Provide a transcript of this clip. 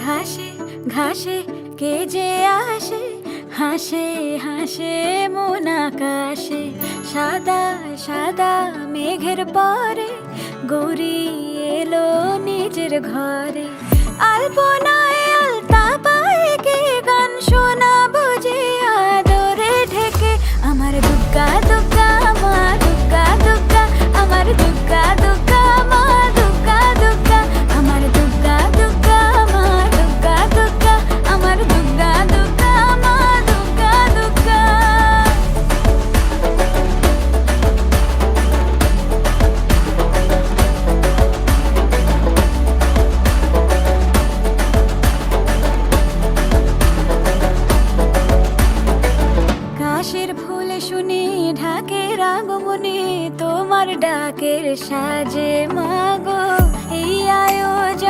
ঘাসে ঘাসে কে যে আসে, হাসে হাসে মন আকাশে। সাদা সাদা মেঘের পরে গৌরী এলো নিজের ঘরে। আলপনায় আলতা পায়ে কে গান শোনাবো যে আদরে ঢেকে। আমার দুগ্গা দুগ্গা মা দুগ্গা দুগ্গা, আমার দুগ্গা দুগ্গা মা দুগ্গা দুগ্গা, আমার দুগ্গা দুগ্গা মা দুগ্গা দুগ্গা, আমার দুগ্গা দুগ্গা মা দুগ্গা দুগ্গা। কাশের ফুলে শুনি ঢাকের আগমনে, তোমার ডাকের সাজে মা